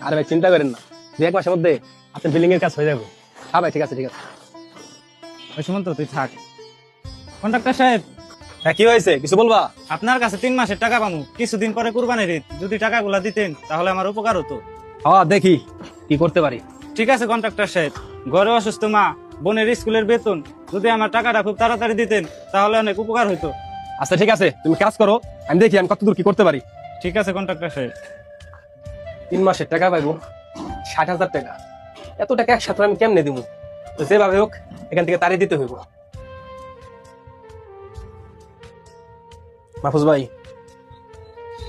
আরে ভাই চিন্তা করেন না, 2-1 মাসের মধ্যে আপনার বিল্ডিং এর কাজ হয়ে যাবে। হ্যাঁ ভাই ঠিক আছে ঠিক আছে। ওই সুমন্ত তুই থাক। কন্ট্রাক্টর সাহেব, হ্যাঁ কি হয়েছে, কিছু বলবা? আপনার কাছে 3 মাসের টাকা পাবো, কিছুদিন পরে কুরবানির ঈদ, যদি টাকাগুলা দিতেন তাহলে আমার উপকার হতো। হ্যাঁ দেখি কি করতে পারি। ঠিক আছে কন্ট্রাক্টর সাহেব, ঘরে অসুস্থ মা, বোনের স্কুলের বেতন, যদি আমার টাকাটা খুব তাড়াতাড়ি দিতেন তাহলে অনেক উপকার হতো। আচ্ছা ঠিক আছে, তুমি কাজ করো, আমি দেখি আমি কতদূর কি করতে পারি। ঠিক আছে কন্ট্রাক্টর সাহেব। 3 মাসের টাকা পাইবো, 60,000 টাকা। এত টাকা একসাথে আমি কেমনে দিব? তো যেভাবে হোক এখান থেকে তাড়িয়ে দিতে হইব। মাহফুজ ভাই,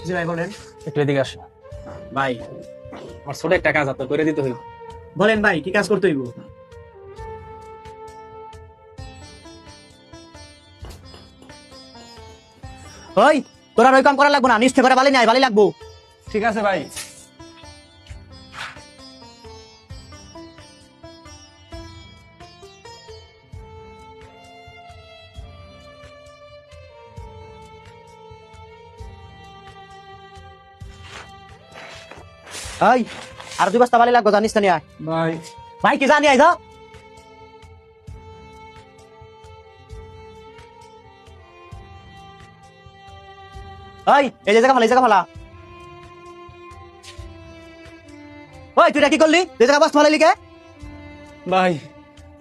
জি ভাই বলেন। একটু এদিকে আসো। ভাই আমার ছোট একটা কাজ আপনার করে দিতে হইব। বলেন ভাই, কি কাজ করতে হইব? ওই তোরা ওই কাম করা লাগবো না, নিচ থেকে করে বালি নাই, বালি লাগবো। ঠিক আছে ভাই। ওই আর 2 বস্তা বালি লাগবো, জানিস না নিয়ে আয়। ভাই ভাই কি জানি আয় যা। ওই এই যে জায়গা ফালা, এই জায়গা ফালা। ওই তুই এটা কি করলি? তুই জায়গা বস্তা ফালাইলি কে? ভাই,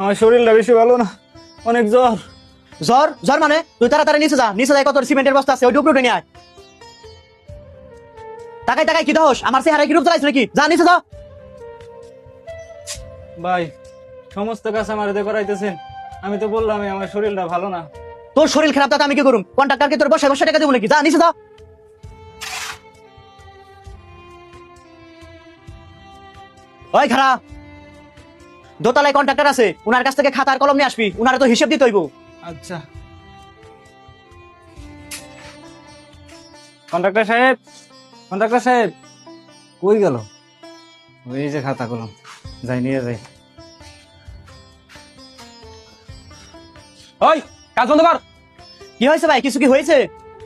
আমার শরীরটা বেশি ভালো না, অনেক জ্বর। জ্বর? জ্বর মানে তুই তাড়াতাড়ি নিচে যা, নিচে যাই কত সিমেন্টের বস্তা আছে, ওই উপরে উঠে নিয়ে আয়। টাকায় টাকায় কি দোষ? আমার চেহারা কি রূপ চালাইছ নাকি? যা নিচে যা। ভাই, সমস্ত কাজ আমার দিয়ে করাইতেছেন, আমি তো বললাম আমার শরীরটা ভালো না। তোর শরীর খারাপ তাতে আমি কি করুম? কন্ট্রাক্টরকে তোর বসে বসে টাকা দেবো নাকি? যা নিচে যা। ওই খারাপ, দোতলায় কন্ট্রাক্টর আছে, উনার কাছ থেকে খাতার কলম নিয়ে আসবি, উনারে তো হিসেব দিতে হইব। আচ্ছা কন্ট্রাক্টর সাহেব, কন্ট্রাক্টর সাহেব কই গেল? ওই যে খাতা কলম, যাই নিয়ে যাই। ওই কাজ বন্ধ কর। কি হয়েছে ভাই? কিছু কি হয়েছে?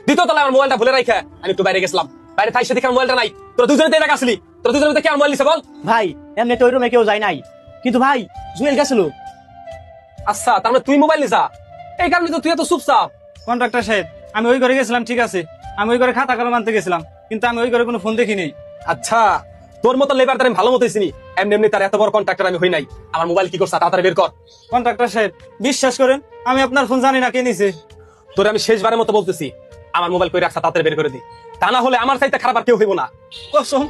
দ্বিতীয় তলায় আমার মোবাইলটা ভুলে রাখা, আমি একটু বাইরে গেছিলাম, বাইরে থাই সাথে মোবাইলটা নাই। তোরা দুজনে তো এলাকা আসলি, তোরা দুজনে মধ্যে কে মোবাইল নিছে বল? ভাই এমনি তো ওই রুমে কেউ যায় নাই, কিন্তু ভাই জুয়েল গেছিল। আচ্ছা তার মানে তুই মোবাইল নিছা, এই কারণে তো তুই এত চুপচাপ। কন্ট্রাক্টর সাহেব, আমি ওই ঘরে গেছিলাম, ঠিক আছে, আমি ওই ঘরে খাতা কলম আনতে গেছিলাম, কিন্তু আমি ওই ঘরে কোনো ফোন দেখিনি। আচ্ছা তোর মতো লেবার তার আমি ভালো মতো চিনি, এমনি এমনি তার এত বড় কন্ট্রাক্টর আমি হই নাই। আমার মোবাইল কি করছা তাড়াতাড়ি বের কর। কন্ট্রাক্টর সাহেব বিশ্বাস করেন, আমি আপনার ফোন জানি না কে নিছে। তোরে আমি শেষবারের মতো বলতেছি, আমার মোবাইল কই রাখছা তাড়াতাড়ি বের করে দি, তা না হলে আমার চাইতে খারাপ আর কেউ হইব না। কসম।